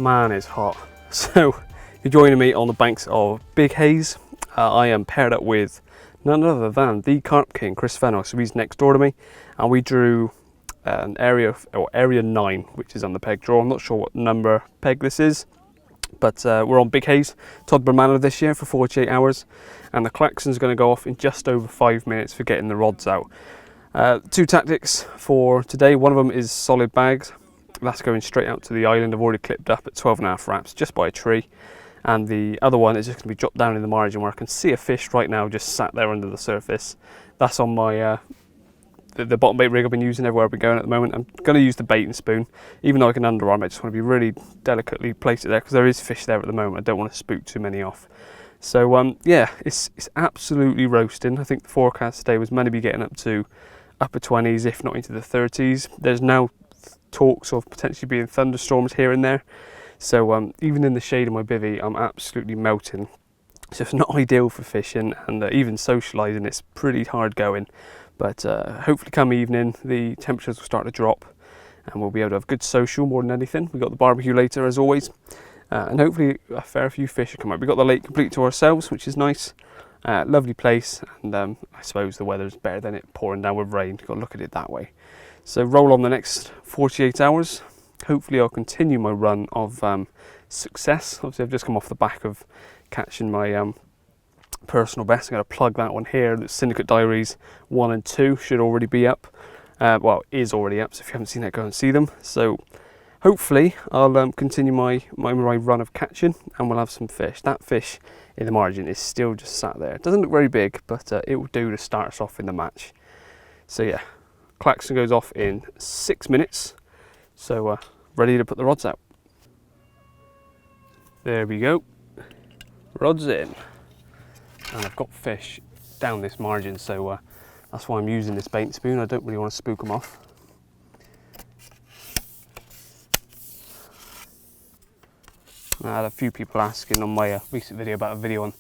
man, it's hot. So you're joining me on the banks of Big Hayes. I am paired up with none other than the Carp King, Chris Fennell. So he's next door to me, and we drew an area 9, which is on the peg draw. I'm not sure what number peg this is, but we're on Big Hayes, Todber Manor this year for 48 hours, and the klaxon's going to go off in just over 5 minutes for getting the rods out. Two tactics for today. One of them is solid bags. That's going straight out to the island. I've already clipped up at 12.5 wraps just by a tree. And the other one is just going to be dropped down in the margin where I can see a fish right now just sat there under the surface. That's on my the bottom bait rig I've been using everywhere I've been going at the moment. I'm going to use the bait and spoon. Even though I can underarm it, I just want to be really delicately place it there because there is fish there at the moment. I don't want to spook too many off. So yeah, it's absolutely roasting. I think the forecast today was meant to be getting up to upper 20s, if not into the 30s. There's now talks of potentially being thunderstorms here and there. So even in the shade of my bivvy, I'm absolutely melting. So it's not ideal for fishing, and even socialising, it's pretty hard going. But hopefully come evening, the temperatures will start to drop and we'll be able to have good social more than anything. We've got the barbecue later as always, and hopefully a fair few fish will come out. We've got the lake complete to ourselves, which is nice. Lovely place, and I suppose the weather's better than it pouring down with rain. You've got to look at it that way. So roll on the next 48 hours. Hopefully I'll continue my run of success. Obviously I've just come off the back of catching my personal best. I'm going to plug that one here. The Syndicate Diaries 1 and 2 should already be up. Well, is already up, so if you haven't seen that, go and see them. So hopefully I'll continue my run of catching, and we'll have some fish. That fish in the margin is still just sat there. It doesn't look very big, but it will do to start us off in the match. So yeah, klaxon goes off in 6 minutes. So ready to put the rods out. There we go, rods in. And I've got fish down this margin, so that's why I'm using this bait and spoon. I don't really want to spook them off. I had a few people asking on my recent video about a video on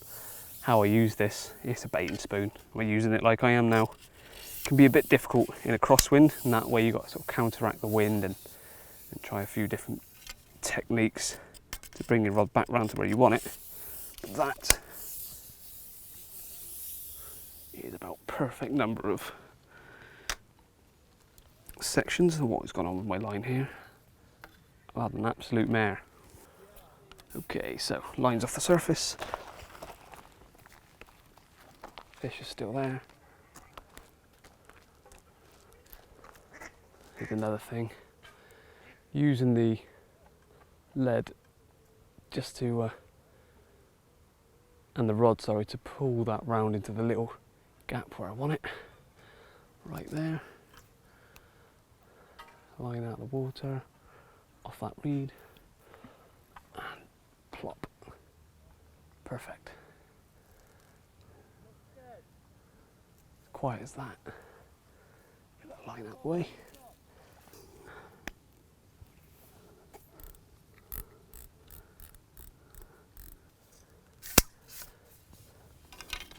how I use this. It's a bait and spoon. We're using it like I am now. It can be a bit difficult in a crosswind, and that way you've got to sort of counteract the wind and try a few different techniques to bring your rod back round to where you want it. But that is about perfect number of sections. And what is going on with my line here? I've had an absolute mare. Okay, so line's off the surface. Fish is still there. Here's another thing. Using the lead just to, and the rod, sorry, to pull that round into the little gap where I want it. Right there. Line out the water, off that reed, and plop. Perfect. Quiet as that. Get that line out the way.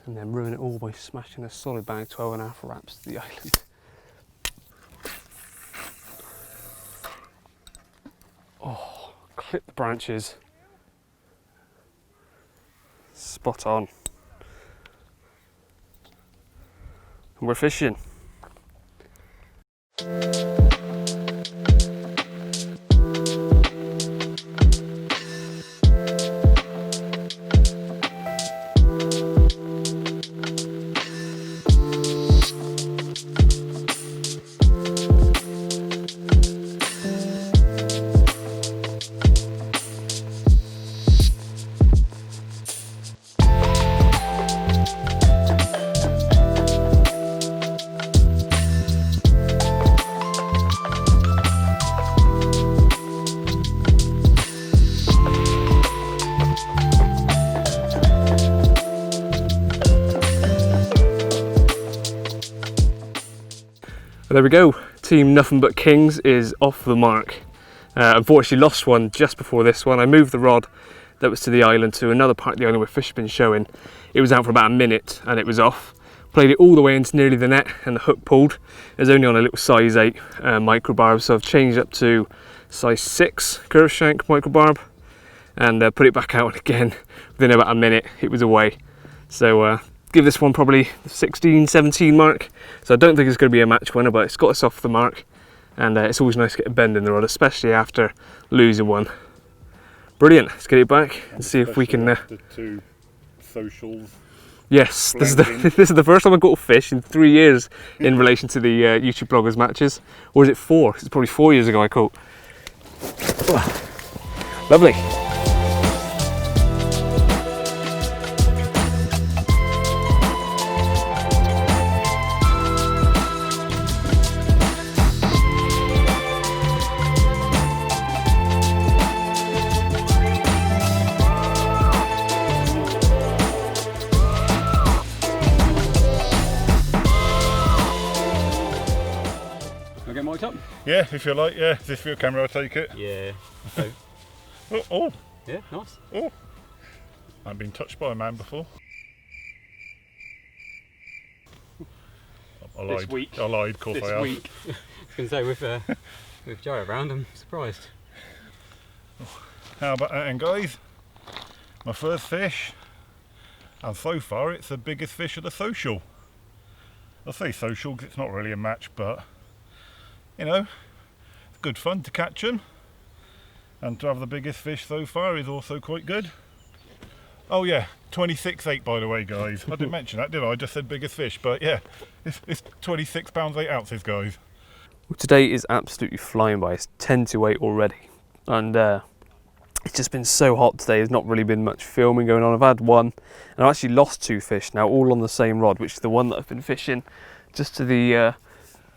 And then ruin it all by smashing a solid bag 12.5 wraps to the island. Oh, clip the branches. Spot on. And we're fishing. There we go, Team Nothing But Kings is off the mark. Unfortunately lost one just before this one. I moved the rod that was to the island to another part of the island where fish have been showing. It was out for about a minute and it was off. Played it all the way into nearly the net and the hook pulled. It was only on a little size 8 microbarb, so I've changed up to size 6 curve shank microbarb. and put it back out, and again within about a minute it was away. So give this one probably the 16, 17 mark. So I don't think it's going to be a match winner, but it's got us off the mark, and it's always nice to get a bend in the rod, especially after losing one. Brilliant. Let's get it back and see if we can. The two socials. Yes, this is the first time I've got a fish in 3 years in relation to the YouTube bloggers matches. Or is it 4? It's probably 4 years ago I caught. Lovely. Get mic'd up? Yeah, if you like, yeah. Is this for your camera, I'll take it. Yeah. Okay. Oh. Yeah, nice. Oh. I've been touched by a man before. I lied. This week. I lied, of course I have. This week. I was going to say, with Joe around, I'm surprised. How about that then, guys? My first fish. And so far, it's the biggest fish of the social. I say social because it's not really a match, but you know, it's good fun to catch them, and to have the biggest fish so far is also quite good. Oh yeah, 26.8 by the way, guys. I didn't mention that, did I? I just said biggest fish, but yeah, it's 26 pounds 8 ounces, guys. Well, today is absolutely flying by. It's 10 to 8 already, and it's just been so hot today. There's not really been much filming going on. I've had one, and I've actually lost 2 fish now, all on the same rod, which is the one that I've been fishing just to the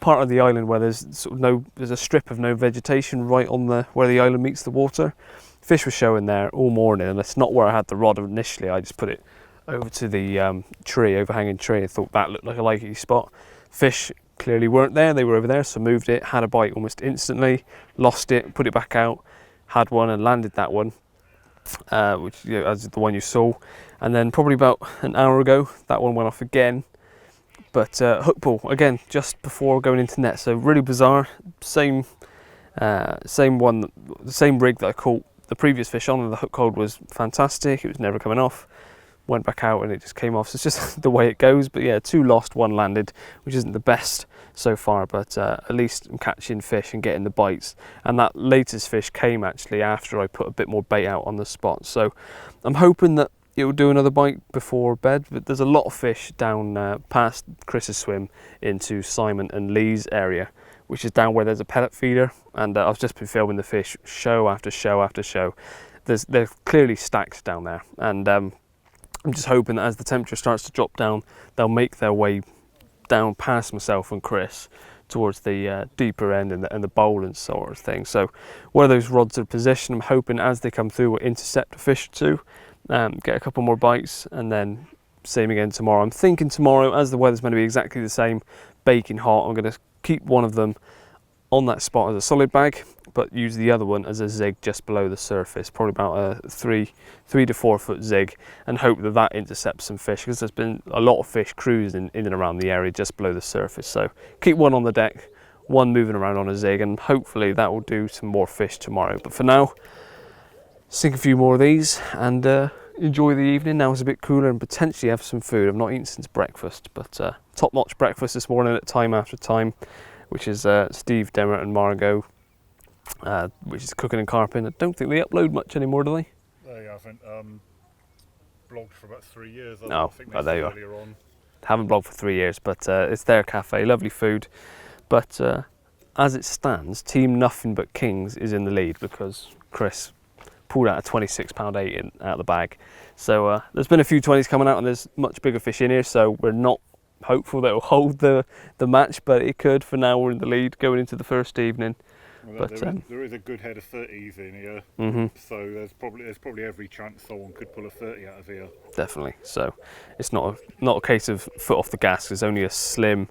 part of the island where there's sort of there's a strip of no vegetation right on where the island meets the water. Fish were showing there all morning, and it's not where I had the rod initially. I just put it over to the overhanging tree, and thought that looked like a likely spot. Fish clearly weren't there, they were over there, so moved it, had a bite almost instantly, lost it, put it back out, had one and landed that one, which, you know, as the one you saw. And then probably about an hour ago, that one went off again. But hook pull again just before going into net, so really bizarre. Same one, the same rig that I caught the previous fish on, and the hook hold was fantastic. It was never coming off. Went back out and it just came off. So it's just the way it goes. But yeah, 2 lost, 1 landed, which isn't the best so far. But at least I'm catching fish and getting the bites. And that latest fish came actually after I put a bit more bait out on the spot. So I'm hoping that it will do another bite before bed, but there's a lot of fish down past Chris's swim into Simon and Lee's area, which is down where there's a pellet feeder, and I've just been filming the fish show after show after show. They're clearly stacked down there, and I'm just hoping that as the temperature starts to drop down, they'll make their way down past myself and Chris towards the deeper end and the bowl and sort of thing. So where those rods are positioned, I'm hoping as they come through we'll intercept a fish or two, get a couple more bites, and then same again tomorrow. I'm thinking tomorrow, as the weather's going to be exactly the same, baking hot, I'm going to keep one of them on that spot as a solid bag, but use the other one as a zig just below the surface, probably about a 3 to 4 foot zig, and hope that that intercepts some fish, because there's been a lot of fish cruising in and around the area just below the surface. So keep one on the deck, one moving around on a zig, and hopefully that will do some more fish tomorrow. But for now, sink a few more of these and enjoy the evening. Now it's a bit cooler and potentially have some food. I've not eaten since breakfast, but top-notch breakfast this morning at time after time, which is Steve, Demmer and Margot, which is cooking and carping. I don't think they upload much anymore, do they? They haven't blogged for about 3 years. No, I think they there you earlier on. Haven't blogged for 3 years, but it's their cafe, lovely food. But as it stands, Team Nothing But Kings is in the lead because Chris pulled out a £26.8 out of the bag. So there's been a few 20s coming out, and there's much bigger fish in here, so we're not hopeful that it will hold the match, but it could. For now, we're in the lead going into the first evening. Well, but there is a good head of 30s in here, so there's probably every chance someone could pull a 30 out of here. Definitely. So it's not a case of foot off the gas. There's only a slim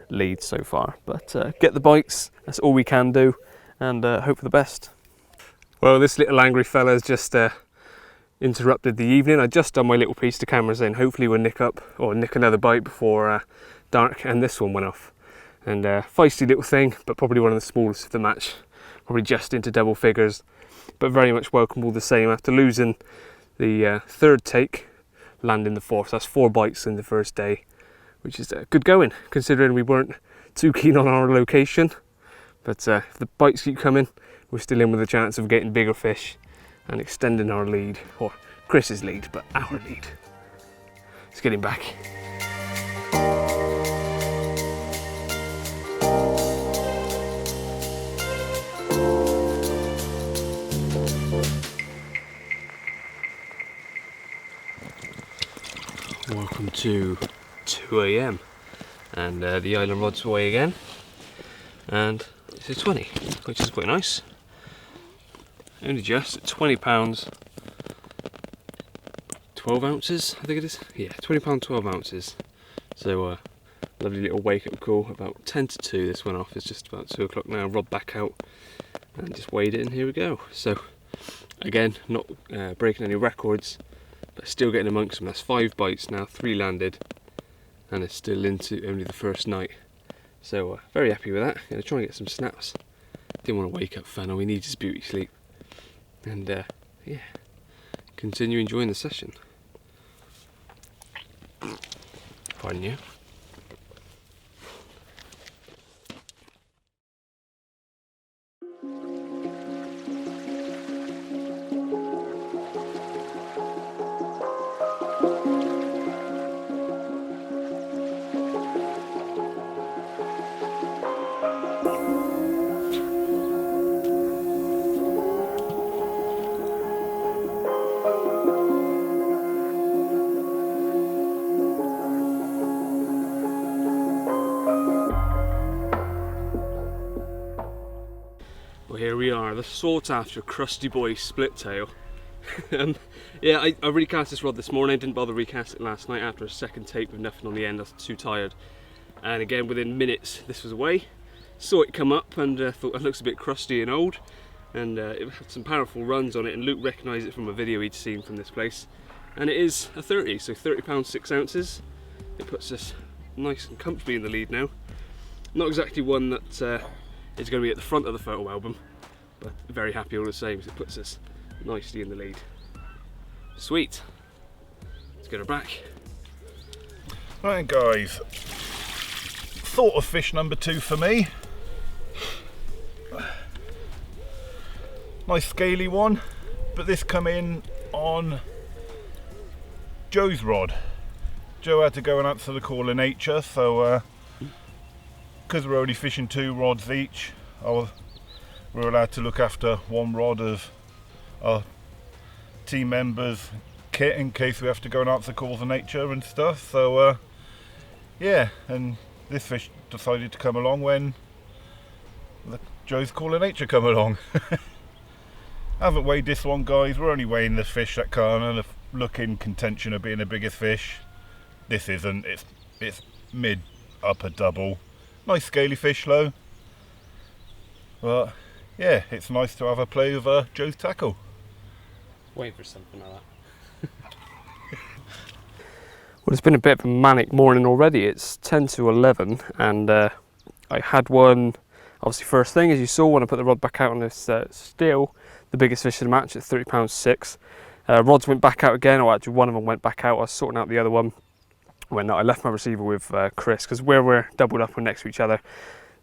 lead so far, but get the bites. That's all we can do, and hope for the best. Well, this little angry fella has just interrupted the evening. I just done my little piece to cameras in. Hopefully we'll nick another bite before dark, and this one went off. And feisty little thing, but probably one of the smallest of the match. Probably just into double figures. but very much welcome all the same. After losing the third take, landing the fourth. That's 4 bites in the first day, which is good going considering we weren't too keen on our location. But if the bites keep coming, we're still in with a chance of getting bigger fish and extending our lead, or Chris's lead, but our lead. Let's get him back. Welcome to 2 AM and the island rod's away again, and it's a 20, which is quite nice. Only just at £20, 12 ounces, I think it is. Yeah, £20, 12 ounces. So lovely little wake up call, about 10 to 2 this went off. It's just about 2 o'clock now, rod back out and just weighed it, and here we go. So again, not breaking any records, but still getting amongst them. That's 5 bites now, 3 landed, and it's still into only the first night. So very happy with that. Gonna try and get some snaps. Didn't want to wake up Fennel, he needs his beauty sleep. And yeah, continue enjoying the session. Pardon you. Well, here we are, the sought after crusty boy split tail. Yeah, I recast this rod this morning, didn't bother recasting it last night after a second take with nothing on the end. I was too tired. And again, within minutes, this was away. Saw it come up and thought it looks a bit crusty and old. And it had some powerful runs on it, and Luke recognised it from a video he'd seen from this place. And it is a 30, so £30, 6 ounces. It puts us nice and comfortably in the lead now. Not exactly one that is going to be at the front of the photo album, but very happy all the same, so it puts us nicely in the lead. Sweet. Let's get her back. Right guys, thought of fish number 2 for me. Nice scaly one, but this come in on Joe's rod. Joe had to go and answer the call of nature, so because we're only fishing 2 rods each, we're allowed to look after 1 rod of our team members' kit in case we have to go and answer calls of nature and stuff. So yeah, and this fish decided to come along when Joe's call of nature come along. Haven't weighed this one, guys. We're only weighing the fish that kind of look in contention of being the biggest fish. This isn't. It's mid upper double. Nice scaly fish though. But yeah, it's nice to have a play with Joe's tackle. Waiting for something like that. Well, it's been a bit of a manic morning already. It's 10 to 11 and I had one, obviously first thing as you saw when I put the rod back out on this still the biggest fish of the match at £30, 6. Rods went back out again, or actually one of them went back out. I was sorting out the other one when I left my receiver with Chris, because where we're doubled up, we're next to each other.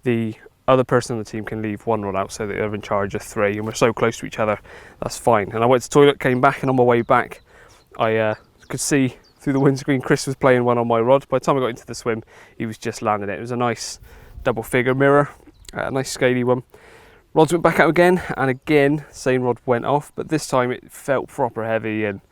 The other person on the team can leave 1 rod out so that they're in charge of 3, and we're so close to each other, that's fine. And I went to the toilet, came back, and on my way back, I could see through the windscreen Chris was playing one on my rod. By the time I got into the swim, he was just landing it. It was a nice double figure mirror, a nice scaly one. Rods went back out again, and again, same rod went off, but this time it felt proper heavy and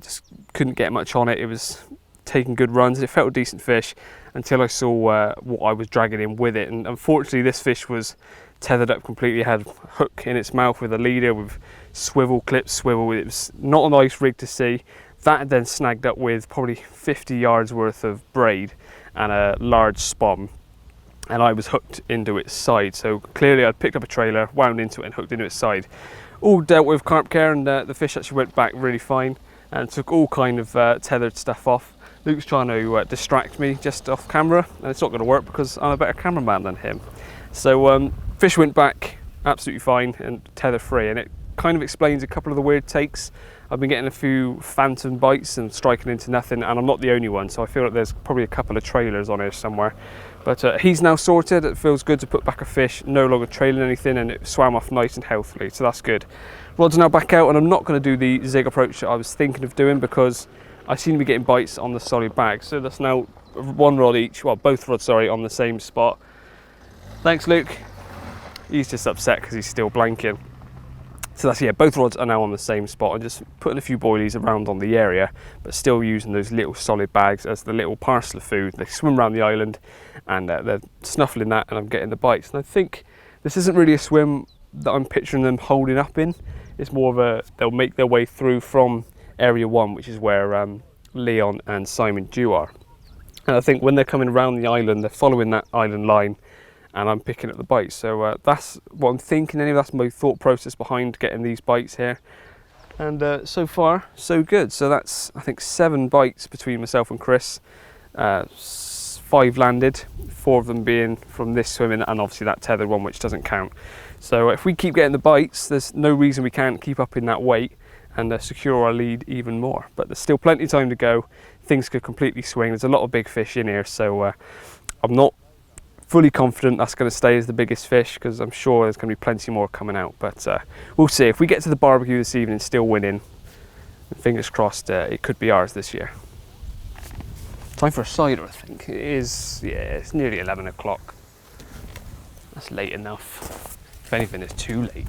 just couldn't get much on it. It was taking good runs. It felt a decent fish until I saw what I was dragging in with it, and unfortunately this fish was tethered up completely. It had a hook in its mouth with a leader with swivel, clips, swivel. It was not a nice rig to see. That then snagged up with probably 50 yards worth of braid and a large spom, and I was hooked into its side. So clearly I'd picked up a trailer, wound into it and hooked into its side. All dealt with carp care, and the fish actually went back really fine and took all kind of tethered stuff off. Luke's trying to distract me just off camera, and it's not going to work because I'm a better cameraman than him. So fish went back absolutely fine and tether free, and it kind of explains a couple of the weird takes. I've been getting a few phantom bites and striking into nothing, and I'm not the only one, so I feel like there's probably a couple of trailers on here somewhere. But he's now sorted. It feels good to put back a fish, no longer trailing anything, and it swam off nice and healthily, so that's good. Rod's now back out, and I'm not going to do the zig approach that I was thinking of doing because I seem to be getting bites on the solid bag. So that's now one rod each, well, both rods, sorry, on the same spot. Thanks, Luke. He's just upset because he's still blanking. So that's, yeah, both rods are now on the same spot. I'm just putting a few boilies around on the area, but still using those little solid bags as the little parcel of food. They swim around the island and they're snuffling that, and I'm getting the bites. And I think this isn't really a swim that I'm picturing them holding up in. It's more of a, they'll make their way through from area 1, which is where Leon and Simon Dew are. And I think when they're coming around the island, they're following that island line, and I'm picking up the bites. So that's what I'm thinking anyway. That's my thought process behind getting these bites here. And so far, so good. So that's, I think, 7 bites between myself and Chris. 5 landed, 4 of them being from this swimming, and obviously that tethered one, which doesn't count. So if we keep getting the bites, there's no reason we can't keep up in that weight and secure our lead even more. But there's still plenty of time to go. Things could completely swing. There's a lot of big fish in here, so I'm not fully confident that's going to stay as the biggest fish, because I'm sure there's going to be plenty more coming out. But we'll see. If we get to the barbecue this evening still winning, fingers crossed, it could be ours this year. Time for a cider, I think. It is, yeah, it's nearly 11 o'clock. That's late enough. If anything, it's too late.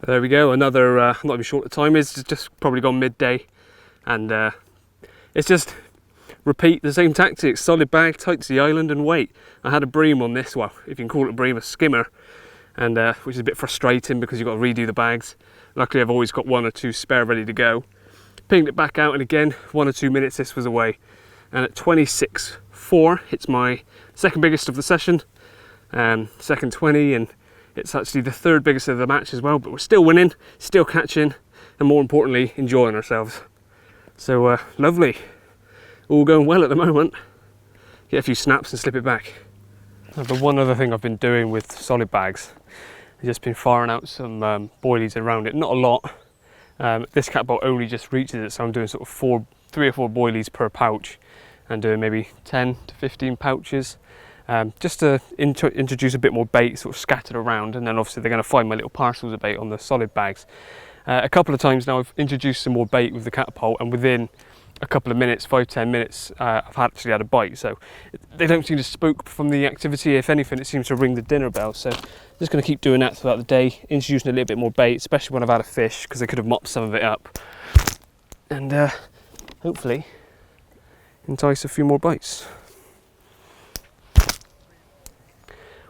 There we go, another, I'm not even sure what the time is, it's just probably gone midday, and it's just repeat the same tactics: solid bag, tight to the island, and wait. I had a bream on this, well, if you can call it a bream, a skimmer, and which is a bit frustrating because you've got to redo the bags. Luckily I've always got 1 or 2 spare ready to go. Pinged it back out, and again, 1 or 2 minutes this was away. And at 26.4, it's my second biggest of the session, second 20, and it's actually the 3rd biggest of the match as well, but we're still winning, still catching, and more importantly, enjoying ourselves. So lovely, all going well at the moment. Get a few snaps and slip it back. The one other thing I've been doing with solid bags is just been firing out some boilies around it, not a lot. This cat boat only just reaches it, so I'm doing sort of 3 or 4 boilies per pouch, and doing maybe 10 to 15 pouches. Just to introduce a bit more bait sort of scattered around, and then obviously they're going to find my little parcels of bait on the solid bags. A couple of times now I've introduced some more bait with the catapult, and within a couple of minutes, 5-10 minutes, I've actually had a bite. So they don't seem to spook from the activity. If anything, it seems to ring the dinner bell. So I'm just going to keep doing that throughout the day, introducing a little bit more bait, especially when I've had a fish, because they could have mopped some of it up, and hopefully entice a few more bites.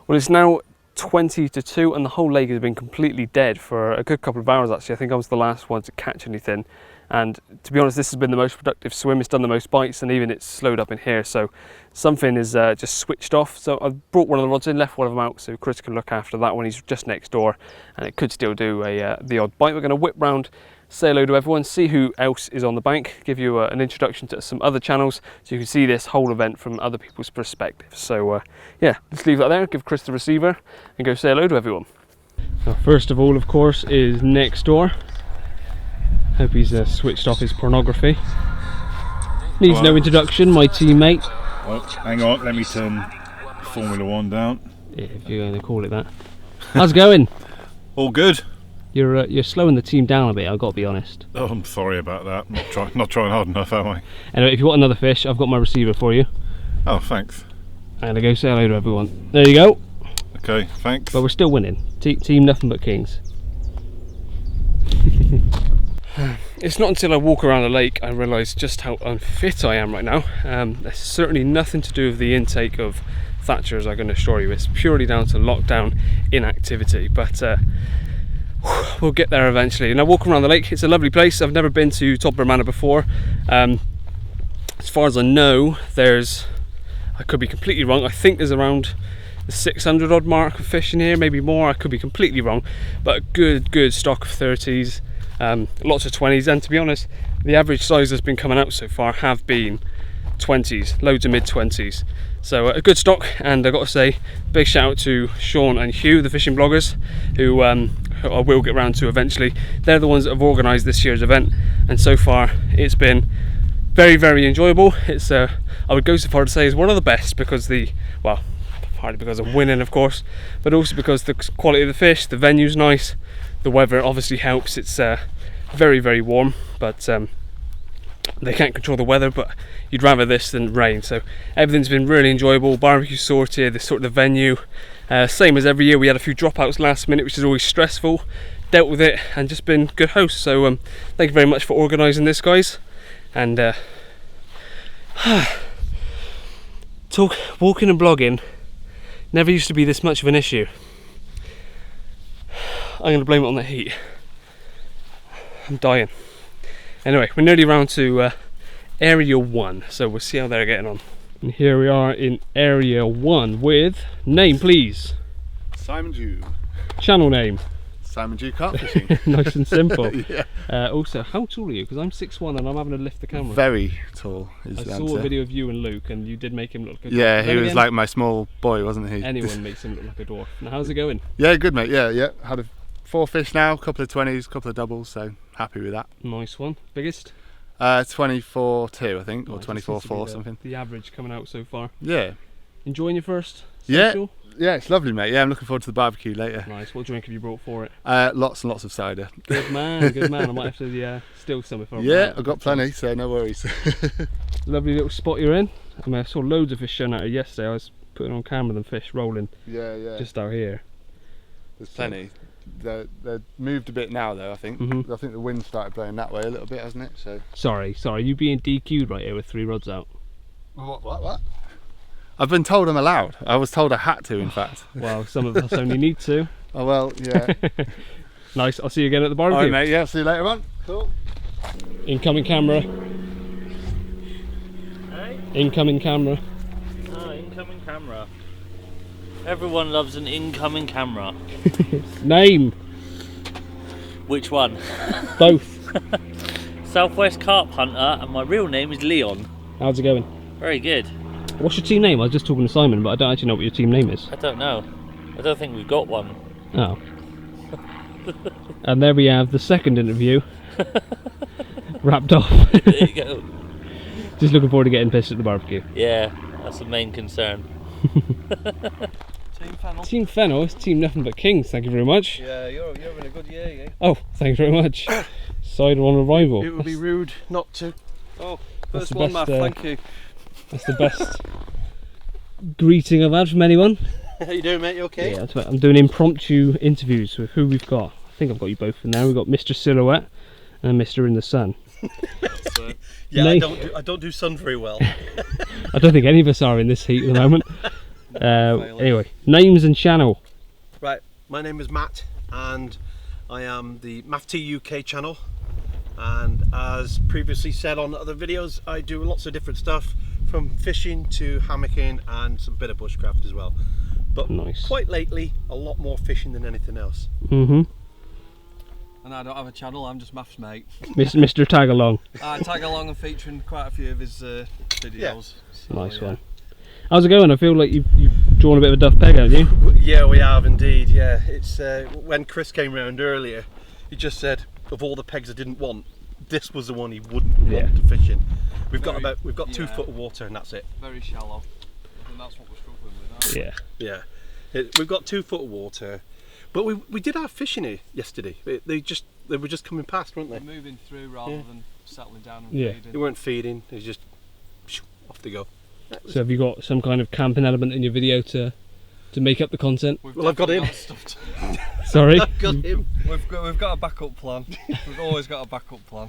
Well, it's now 20 to 2, and the whole lake has been completely dead for a good couple of hours actually. I think I was the last one to catch anything, and to be honest, this has been the most productive swim. It's done the most bites, and even it's slowed up in here, so something is just switched off. So I've brought one of the rods in, left one of them out so Chris can look after that one. He's just next door, and it could still do the odd bite. We're going to whip round, say hello to everyone, see who else is on the bank, give you an introduction to some other channels so you can see this whole event from other people's perspectives. So yeah, let's leave that there, give Chris the receiver and go say hello to everyone. Now, first of all, of course, is next door. Hope he's switched off his pornography. Needs no introduction, my teammate. Oh, hang on, let me turn Formula 1 down. Yeah, if you're going to call it that. How's it going? All good. You're slowing the team down a bit, I've got to be honest. Oh, I'm sorry about that. Not trying hard enough, am I? Anyway, if you want another fish, I've got my receiver for you. Oh, thanks. I'm going to go say hello to everyone. There you go. Okay, thanks. But we're still winning. Team nothing but kings. It's not until I walk around the lake I realise just how unfit I am right now. There's certainly nothing to do with the intake of Thatchers, I can assure you. It's purely down to lockdown inactivity. But we'll get there eventually. And I walk around the lake. It's a lovely place. I've never been to Todber Manor before. As far as I know, I could be completely wrong, I think there's around the 600 odd mark of fish in here, maybe more, I could be completely wrong, but a good stock of 30s, lots of 20s, and to be honest, the average size that's been coming out so far have been 20s, loads of mid 20s. So a good stock, and I've got to say big shout out to Sean and Hugh, the fishing bloggers, who I will get round to eventually. They're the ones that have organised this year's event, and so far it's been very enjoyable. It's I would go so far to say is one of the best, because well, partly because I'm winning of course, but also because the quality of the fish, the venue's nice, the weather obviously helps. It's very warm, but they can't control the weather, but you'd rather this than rain. So everything's been really enjoyable. Barbecue sorted, the venue, same as every year. We had a few dropouts last minute, which is always stressful. Dealt with it and just been good hosts. So thank you very much for organising this, guys. And walking and blogging never used to be this much of an issue. I'm going to blame it on the heat. I'm dying. Anyway, we're nearly round to Area 1, so we'll see how they're getting on. And here we are in Area 1 with, name please. Simon Jew. Channel name. Simon Jew Carp Fishing. Nice and simple. Yeah. Also, how tall are you? Because I'm 6'1" and I'm having to lift the camera. Very tall is I the saw answer. a video of you and Luke, and you did make him look like a dwarf. Yeah, Then he was again, like my small boy, wasn't he? anyone makes him look like a dwarf. Now, how's it going? Yeah, good mate. Yeah. Had 4 fish now, couple of 20s, couple of doubles, so happy with that. Nice one. Biggest? 24.2 I think, or Nice. This seems to be 24.4 something. The average coming out so far. Yeah. Enjoying your first Yeah. social? Yeah, it's lovely mate. Yeah, I'm looking forward to the barbecue later. Nice. What drink have you brought for it? Lots and lots of cider. Good man, good man. I might have to steal some if I Yeah, I've got plenty, so no worries. Lovely little spot you're in. I mean, I saw loads of fish shown out here yesterday. I was putting on camera them fish rolling Yeah. just out here. There's plenty. They're moved a bit now though, I think. I think the wind started blowing that way a little bit, hasn't it? So. Sorry, you being DQ'd right here with 3 rods out. What? I've been told I'm allowed. I was told I had to, in fact. Well, some of us only need to. Oh well, yeah. Nice, I'll see you again at the barbecue. Alright mate, yeah, see you later on. Cool. Incoming camera. Hey? Incoming camera. Oh, incoming camera. Everyone loves an incoming camera. Name. Which one? Both. Southwest Carp Hunter, and my real name is Leon. How's it going? Very good. What's your team name? I was just talking to Simon, but I don't actually know what your team name is. I don't know. I don't think we've got one. Oh. And there we have the second interview. Wrapped off. There you go. Just looking forward to getting pissed at the barbecue. Yeah, that's the main concern. Team Fennel. Team Fennel, it's team nothing but kings, thank you very much. Yeah, you're in a good year, yeah. Oh, thank you very much. Cider on arrival. It would be rude not to. Oh, That's first the one, best, Matt, thank you. That's the best greeting I've had from anyone. How you doing, mate? You okay? Yeah, that's right. I'm doing impromptu interviews with who we've got. I think I've got you both in there. We've got Mr. Silhouette and Mr. In the Sun. Yeah, Name. I don't do sun very well. I don't think any of us are in this heat at the moment. Anyway, names and channel. Right, my name is Matt, and I am the MAFT UK channel. And as previously said on other videos, I do lots of different stuff, from fishing to hammocking and some bit of bushcraft as well. But Nice. quite lately, a lot more fishing than anything else. Mm-hmm. And I don't have a channel, I'm just Maths mate. Mr. Tag Along. I tag along and feature in quite a few of his videos. So, Nice yeah. one. How's it going? I feel like you've drawn a bit of a duff peg, haven't you? Yeah, we have indeed. Yeah, it's when Chris came round earlier, he just said of all the pegs I didn't want, this was the one he wouldn't want to fish in. We've got 2 foot of water and that's it. Very shallow. I think that's what we're struggling with. Aren't we? Yeah. Yeah, we've got 2 foot of water, but we did have fish in here yesterday. They were just coming past, weren't We're they? moving through rather than settling down and Yeah. feeding. They weren't feeding. They just off they go. So have you got some kind of camping element in your video to make up the content? Well, I've got definitely him. stuff to- Sorry? I've got him. We've got a backup plan. We've always got a backup plan.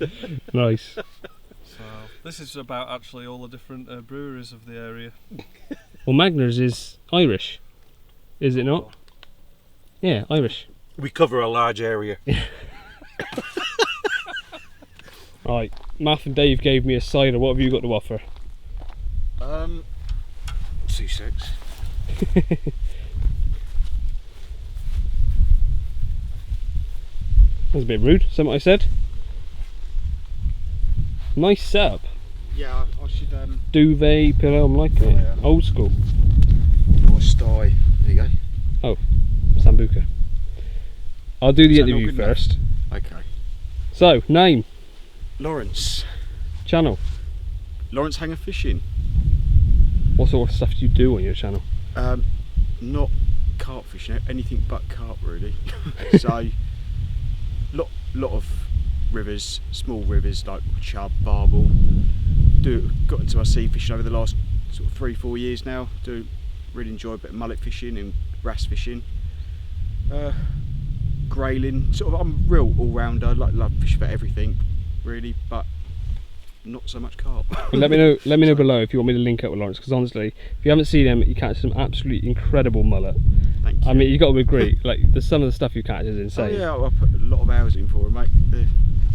Nice. So this is about actually all the different breweries of the area. Well, Magners is Irish, is it not? Yeah, Irish. We cover a large area. Right, Math and Dave gave me a cider. What have you got to offer? C6. That was a bit rude, something I said. Nice setup. Yeah, I should. Duvet, pillow, I'm liking it. Yeah. Old school. Nice sty. There you go. Oh, Sambuca. I'll do the Is that not interview good enough? first. Okay. So, name, Lawrence. channel. Lawrence Hanger Fishing. What sort of stuff do you do on your channel? Not carp fishing, anything but carp really. So, lot of rivers, small rivers like chub, barbel. Got into my sea fishing over the last sort of 3-4 years now. Really enjoy a bit of mullet fishing and wrasse fishing. Grayling, sort of. I'm a real all-rounder. Love fish for everything, really, but not so much carp. Well, let me know below if you want me to link up with Lawrence, because honestly, if you haven't seen him, you catch some absolutely incredible mullet. Thank you. I mean, you got to agree, like some of the stuff you catch is insane. Oh yeah, I put a lot of hours in for him, mate.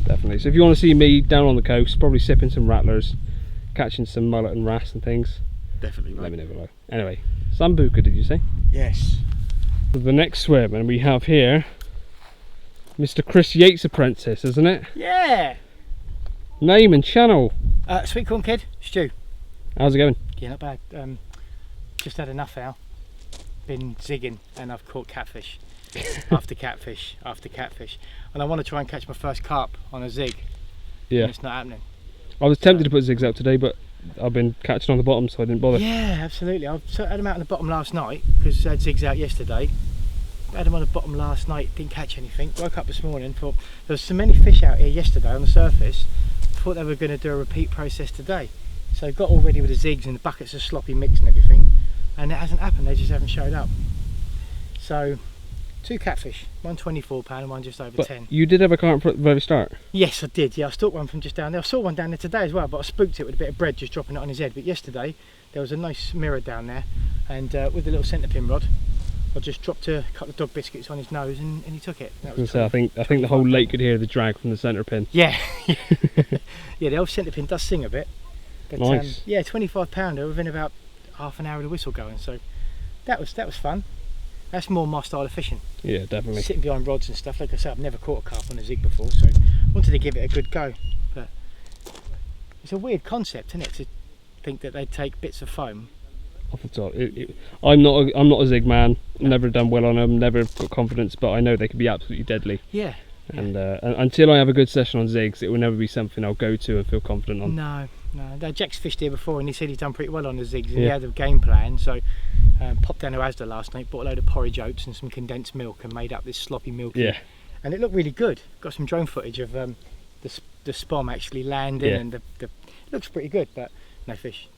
Definitely. So if you want to see me down on the coast, probably sipping some rattlers, catching some mullet and wrasse and things, Definitely, mate. let me know below. Anyway, Sambuca, did you say? Yes. So the next swim, and we have here Mr. Chris Yates' apprentice, isn't it? Yeah. Name and channel. Sweet corn kid, Stu. How's it going? Yeah, not bad. Just had enough now. Been zigging and I've caught catfish after catfish after catfish, and I want to try and catch my first carp on a zig. Yeah. And it's not happening. I was tempted to put zigs out today, but I've been catching on the bottom, so I didn't bother. Yeah, absolutely. I had them out on the bottom last night because I had zigs out yesterday. Had them on the bottom last night, didn't catch anything. Woke up this morning, thought there was so many fish out here yesterday on the surface. Thought they were going to do a repeat process today. So got all ready with the zigs and the buckets of sloppy mix and everything, and it hasn't happened. They just haven't showed up. So 2 catfish, one 24 pound and one just over But 10. you did have a carp at the very start. Yes, I did. Yeah, I stalked one from just down there. I saw one down there today as well, but I spooked it with a bit of bread, just dropping it on his head. But yesterday there was a nice mirror down there, and with the little centre pin rod, I just dropped a couple of dog biscuits on his nose, and he took it. That was So I think the whole lake could hear the drag from the centre pin. yeah, yeah. The old centre pin does sing a bit. But Nice. yeah, 25 pounder within about half an hour of the whistle going. So that was fun. That's more my style of fishing. Yeah, definitely. Sitting behind rods and stuff. Like I said, I've never caught a carp on a zig before, so wanted to give it a good go. But it's a weird concept, isn't it, to think that they'd take bits of foam. Off the top, I'm not a zig man. Never done well on them. Never got confidence, but I know they can be absolutely deadly. Yeah. And until I have a good session on zigs, it will never be something I'll go to and feel confident on. No. Jack's fished here before, and he said he's done pretty well on the zigs, and Yeah. he had a game plan. So popped down to Asda last night, bought a load of porridge oats and some condensed milk, and made up this sloppy milky. Yeah. And it looked really good. Got some drone footage of the spom actually landing, Yeah. and it looks pretty good, but no fish.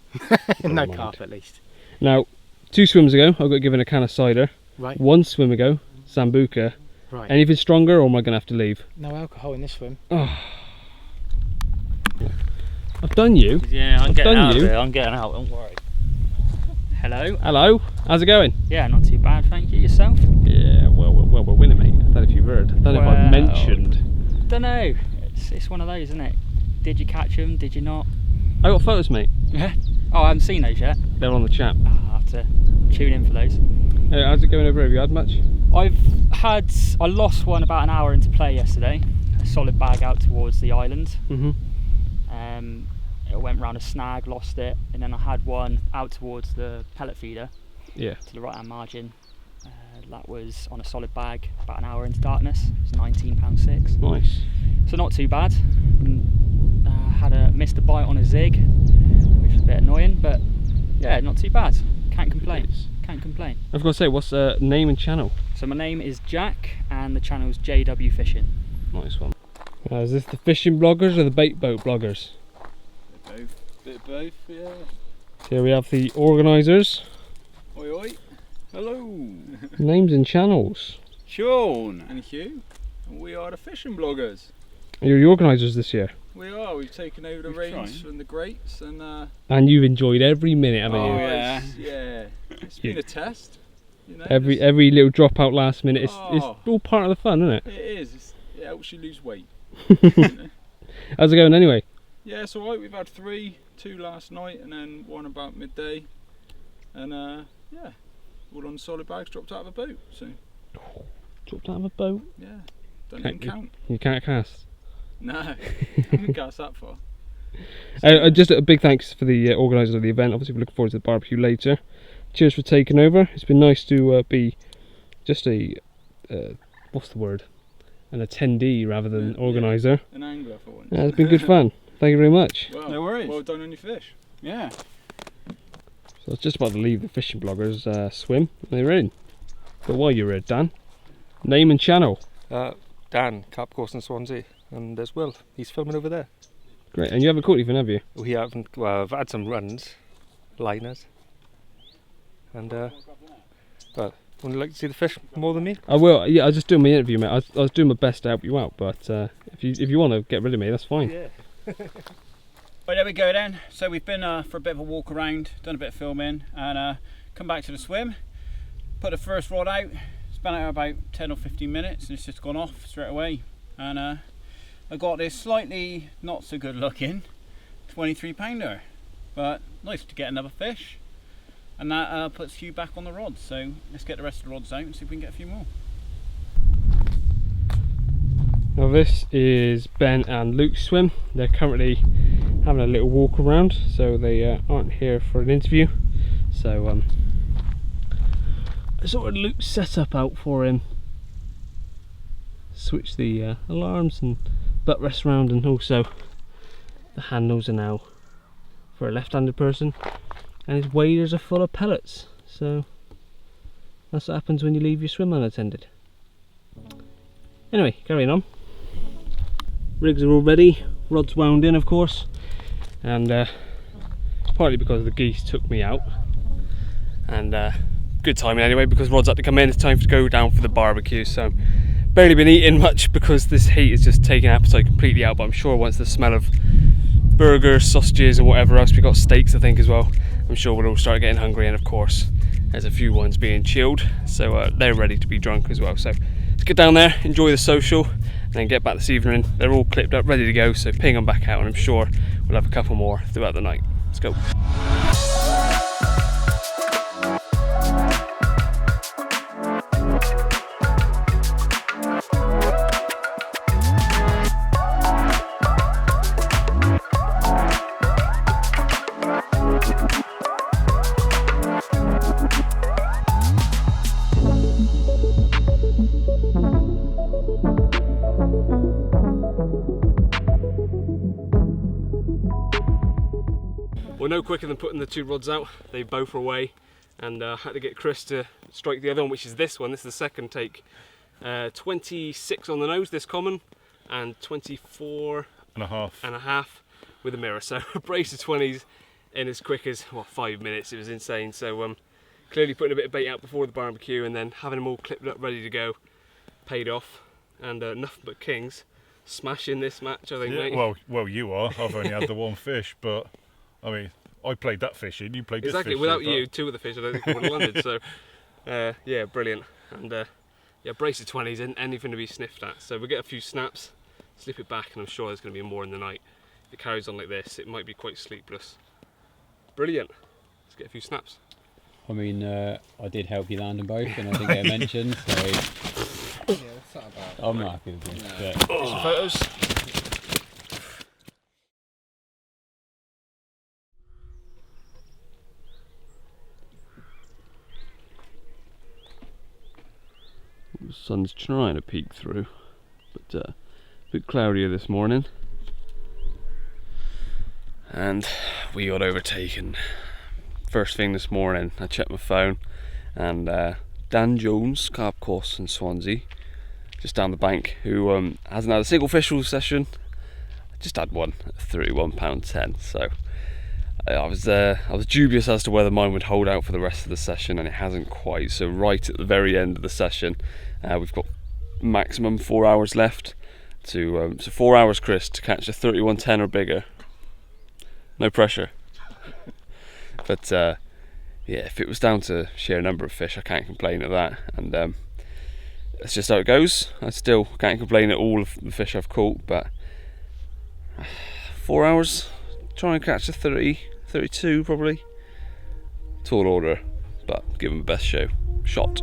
No mind. carp at least. Now, 2 swims ago, I got given a can of cider. Right. 1 swim ago, Sambuca. Right. Anything stronger, or am I going to have to leave? No alcohol in this swim. I've done you. Yeah, I'm I've getting done out you. of here. I'm getting out. Don't worry. Hello. Hello. How's it going? Yeah, not too bad. Thank you. Yourself? Yeah. Well, we're winning, mate. I don't know if you've heard. I don't know if I've Well, mentioned. Don't know. It's one of those, isn't it? Did you catch them? Did you not? I got photos, mate. Yeah. Oh, I haven't seen those yet. They're on the chat. I'll have to tune in for those. Hey, how's it going over here? Have you had much? I lost one about an hour into play yesterday. A solid bag out towards the island. It went round a snag, lost it, and then I had one out towards the pellet feeder. Yeah. To the right hand margin. That was on a solid bag, about an hour into darkness. It was £19.6. Nice. So not too bad. Missed a bite on a zig, which was a bit annoying, but yeah, not too bad. Can't complain. Can't complain. I've got to say, what's name and channel? So my name is Jack, and the channel's JW Fishing. Nice one. Is this the fishing bloggers or the bait boat bloggers? Bit of both, yeah. Here we have the organisers. Oi oi. Hello. Names and channels. Sean and Hugh. And we are the fishing bloggers. You're the organisers this year. We are. We've taken over the reins from the greats and And you've enjoyed every minute, haven't you? yeah. It's been a test. You know, Every little drop out last minute. It's all part of the fun, isn't it? it is. It helps you lose weight. How's it going anyway? Yeah, it's alright. We've had 3, 2 last night, and then 1 about midday. And yeah, all on solid bags dropped out of a boat. So Dropped out of a boat. yeah, Don't even count. You can't cast. No, I haven't cast that far. Just a big thanks for the organisers of the event. Obviously, we're looking forward to the barbecue later. Cheers for taking over. It's been nice to be just a what's the word? An attendee rather than organiser. An angler for once. Yeah, it's been good fun. Thank you very much. Well, No worries. Well done on your fish. Yeah. So I was just about to leave the fishing bloggers swim, and they were in. But while you're here, Dan, name and channel. Dan, Carp Course in Swansea, and there's Will. He's filming over there. Great, and you haven't caught anything, have you? We haven't. Well, I've had some runs, liners, and but would you like to see the fish more than me? I will. Yeah, I was just doing my interview, mate. I was doing my best to help you out, but if you want to get rid of me, that's fine. Yeah. Right, there we go then. So we've been for a bit of a walk around, done a bit of filming, and come back to the swim. Put the first rod out. It's been out about 10 or 15 minutes, and it's just gone off straight away. And I got this slightly not so good looking 23 pounder, but nice to get another fish. And that puts a few back on the rods. So let's get the rest of the rods out and see if we can get a few more. Now this is Ben and Luke's swim. They're currently having a little walk around, so they aren't here for an interview. So I sorted Luke's setup out for him. Switch the alarms and butt rest around, and also the handles are now for a left-handed person, and his waders are full of pellets. So that's what happens when you leave your swim unattended. Anyway, carrying on. Rigs are all ready, rods wound in of course, and partly because the geese took me out, and good timing anyway because rods had to come in. It's time to go down for the barbecue, so barely been eating much because this heat is just taking appetite completely out, but I'm sure once the smell of burgers, sausages and whatever else, we got steaks I think as well, I'm sure we'll all start getting hungry, and of course there's a few ones being chilled, so they're ready to be drunk as well. So let's get down there, enjoy the social, and then get back this evening. They're all clipped up, ready to go, so ping them back out, and I'm sure we'll have a couple more throughout the night. Let's go. Well, no quicker than putting the two rods out. They both were away, and had to get Chris to strike the other one, which is this one. This is the second take. 26 on the nose, this common, and 24 and a half with a mirror. So a brace of 20s in as quick as 5 minutes. It was insane. So clearly putting a bit of bait out before the barbecue and then having them all clipped up, ready to go, paid off. And nothing but kings smashing this match, I think, mate. Well, you are. I've only had the one fish, but I mean, I played that fish in, you played this fish exactly, without you, two of the fish I don't think I would have landed, so yeah, brilliant. And yeah, brace of 20s, and anything to be sniffed at. So we'll get a few snaps, slip it back, and I'm sure there's going to be more in the night. If it carries on like this, it might be quite sleepless. Brilliant. Let's get a few snaps. I mean, I did help you land them both, and I didn't get mentioned, so Yeah, what's that about? I'm not happy with this. No. But Get some photos. The sun's trying to peek through, but a bit cloudier this morning, and we got overtaken. First thing this morning, I checked my phone, and Dan Jones, Carp Course in Swansea, just down the bank, who hasn't had a single fish all session, just had one at £31.10. So I was dubious as to whether mine would hold out for the rest of the session, and it hasn't quite. So right at the very end of the session, we've got maximum 4 hours left to so 4 hours, Chris, to catch a 31.10 or bigger. No pressure. But yeah, if it was down to sheer number of fish, I can't complain at that, and that's just how it goes. I still can't complain at all of the fish I've caught, but 4 hours, try and catch a 30, 32 probably. Tall order, but give them the best shot.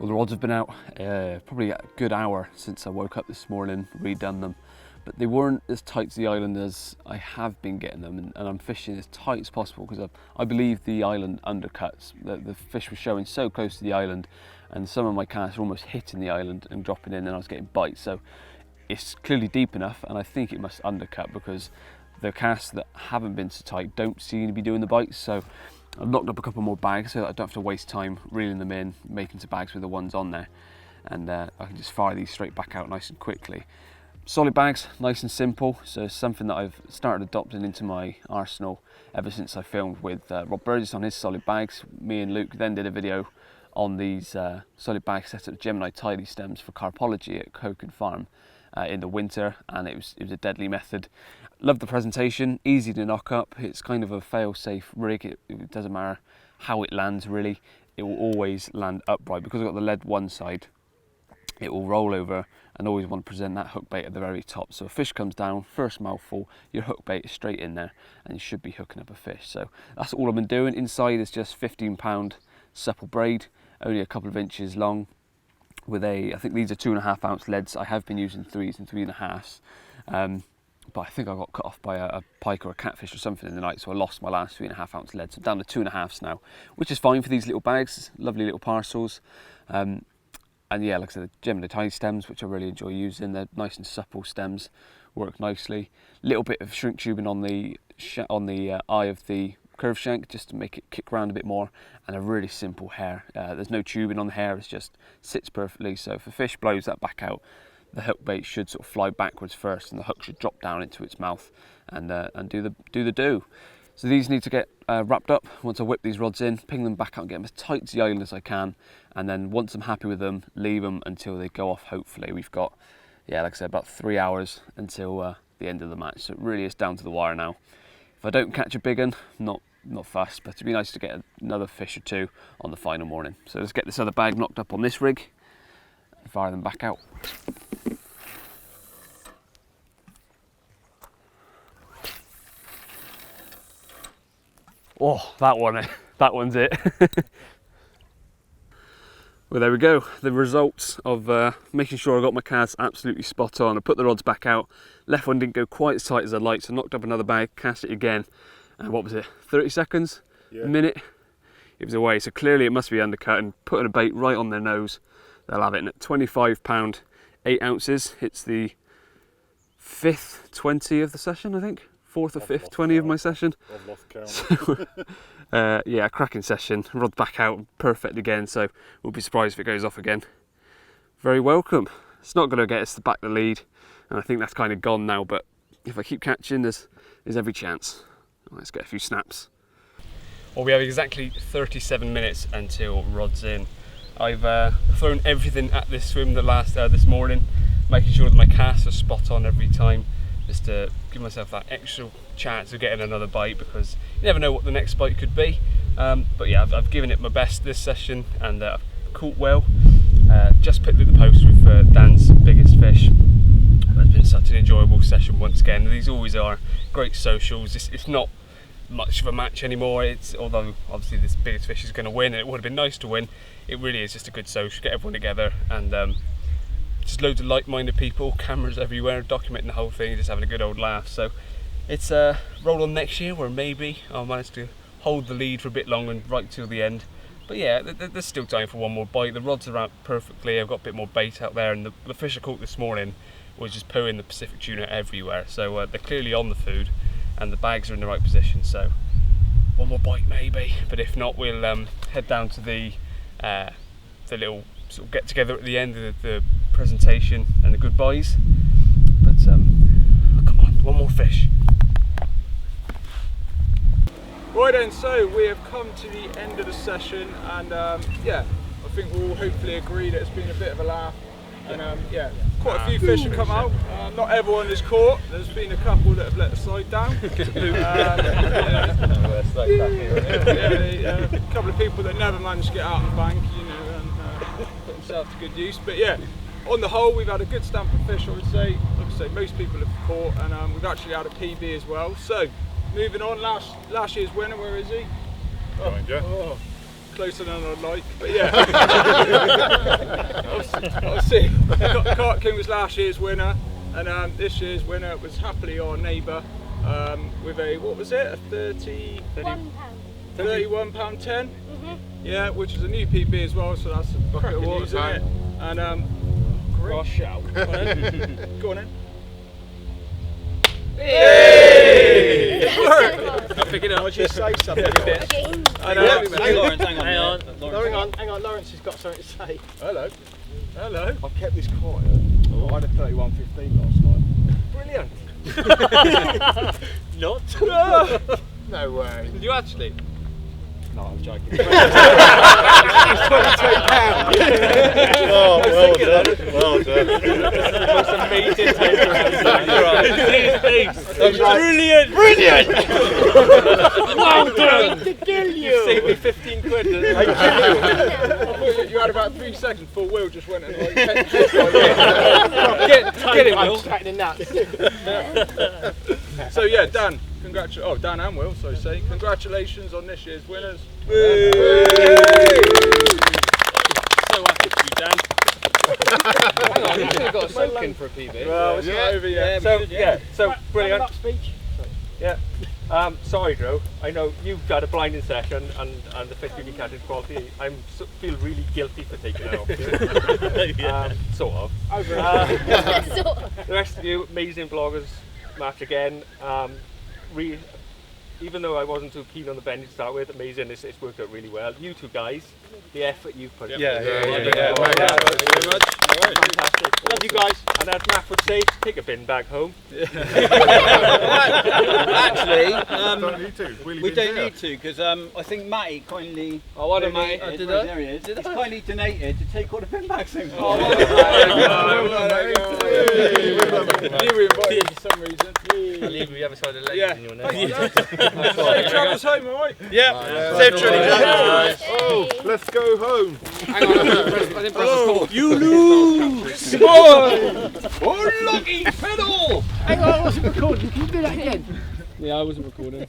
Well, the rods have been out probably a good hour since I woke up this morning, redone them, but they weren't as tight to the island as I have been getting them, and I'm fishing as tight as possible because I believe the island undercuts. The fish were showing so close to the island, and some of my casts were almost hitting the island and dropping in, and I was getting bites. So it's clearly deep enough, and I think it must undercut because the casts that haven't been so tight don't seem to be doing the bites. So I've knocked up a couple more bags so that I don't have to waste time reeling them in, making some bags with the ones on there, and I can just fire these straight back out nice and quickly. Solid bags, nice and simple, so it's something that I've started adopting into my arsenal ever since I filmed with Rob Burgess on his solid bags. Me and Luke then did a video on these solid bag setup Gemini tidy stems for carpology at Coken Farm in the winter, and it was a deadly method. Love the presentation, easy to knock up. It's kind of a fail-safe rig. It doesn't matter how it lands really, it will always land upright. Because I've got the lead one side, it will roll over, and always want to present that hook bait at the very top. So a fish comes down, first mouthful, your hook bait is straight in there, and you should be hooking up a fish. So that's all I've been doing. Inside is just 15-pound supple braid, only a couple of inches long, with I think these are 2.5 ounce leads. I have been using 3s and 3.5s, but I think I got cut off by a pike or a catfish or something in the night, so I lost my last 3.5 ounce lead. So I'm down to 2.5s now, which is fine for these little bags, lovely little parcels. And yeah, like I said, the Gemini tiny stems, which I really enjoy using. They're nice and supple stems, work nicely. Little bit of shrink tubing on the eye of the curve shank just to make it kick around a bit more, and a really simple hair. There's no tubing on the hair, it just sits perfectly. So if a fish blows that back out, the hook bait should sort of fly backwards first, and the hook should drop down into its mouth and do the do. So these need to get wrapped up. Once I whip these rods in, ping them back out and get them as tight to the island as I can, and then once I'm happy with them, leave them until they go off. Hopefully we've got, yeah, like I said, about 3 hours until the end of the match, so it really is down to the wire now. If I don't catch a big one, not fast, but it'd be nice to get another fish or two on the final morning. So let's get this other bag knocked up on this rig and fire them back out. Oh, that one's it. Well, there we go. The results of making sure I got my cast absolutely spot on. I put the rods back out. Left one didn't go quite as tight as I'd like, so I knocked up another bag, cast it again, and what was it, 30 seconds? Yeah. A minute? It was away, so clearly it must be undercut, and putting a bait right on their nose, they'll have it. And at 25 pound, 8 ounces, it's the 5th 20 of the session, I think. 4th or 5th 20 of my session. I've lost count. So, yeah, cracking session. Rod back out, perfect again, so we'll be surprised if it goes off again. Very welcome. It's not going to get us to back the lead, and I think that's kind of gone now, but if I keep catching, there's every chance. Let's get a few snaps. Well, we have exactly 37 minutes until rod's in. I've thrown everything at this swim this morning, making sure that my casts are spot on every time, just to give myself that extra chance of getting another bite, because you never know what the next bite could be. But yeah, I've given it my best this session, and I've caught well. Just picked up the post with Dan's biggest fish. It's been such an enjoyable session once again. These always are great socials. It's not much of a match anymore. Although obviously this biggest fish is going to win, and it would have been nice to win. It really is just a good social, get everyone together, and just loads of like-minded people, cameras everywhere, documenting the whole thing, just having a good old laugh. So it's roll on next year, where maybe I'll manage to hold the lead for a bit longer and right till the end. But yeah, there's still time for one more bite. The rods are out perfectly. I've got a bit more bait out there, and the fish I caught this morning was just pooing the Pacific tuna everywhere. So they're clearly on the food, and the bags are in the right position. So one more bite maybe, but if not, we'll head down to the little sort of get together at the end of the presentation and the goodbyes. But come on, one more fish. Right then, so we have come to the end of the session, and yeah, I think we'll all hopefully agree that it's been a bit of a laugh, and yeah, quite a few fish have come out. Not everyone is caught. There's been a couple that have let the side down. A couple of people that never managed to get out on the bank, you know, and put themselves to good use. But yeah, on the whole, we've had a good stamp of fish, I would say. Like I say, most people have caught, and we've actually had a PB as well. So moving on, last year's winner, where is he? Behind you. Oh, closer than I'd like, but yeah. Obviously, Kart King was last year's winner, and this year's winner was happily our neighbour with a, what was it, a £31.10? Yeah, which is a new PB as well, so that's cracking news, isn't it? And rush out. Go on then. Go on then. Hey! I'll pick it up. I'll just say something. Hang on, Lawrence has got something to say. Hello. Hello. I've kept this quiet. I had a 31.15 last night. Brilliant. Not. No way. Did you actually? No, I'm joking. It's £22. Oh, well done. Well done. Most amazing Brilliant! Brilliant! Well done! To kill You you! saved me 15 quid. You had about 3 seconds before Will just went and like get him, I'm Will. cracking the nuts. So yeah, Dan, Dan and Will, so say congratulations on this year's winners. So happy for you, Dan. Hang on, you've got a soak in for a PB. Well, it's not over yet. So brilliant. Up speech. Yeah. Sorry, Drew. I know you've had a blinding session and the fish really catching quality. I feel really guilty for taking it off you. Sort of. The rest of you, amazing vloggers. Match again. Even though I wasn't too keen on the bending to start with, amazing. It's worked out really well. You two guys, the effort you've put in. Yeah. Fantastic. Love you guys. And as Matt would say, take a bin bag home. Actually, Don't need to. we don't need to because I think Matty kindly. Oh, what am I? Donated, there he is. He's kindly donated to take all the bin bags home. I knew we invited you for some reason. I'll leave you the other side of the leg Yeah. in your neck. Safe travels home, alright? Yeah. Safe journey. Oh, let's go home. Hang on, I didn't press the pause. You lose. Oh, lucky pedal. Hang on, I wasn't recording. Can you do that again? Yeah, I wasn't recording.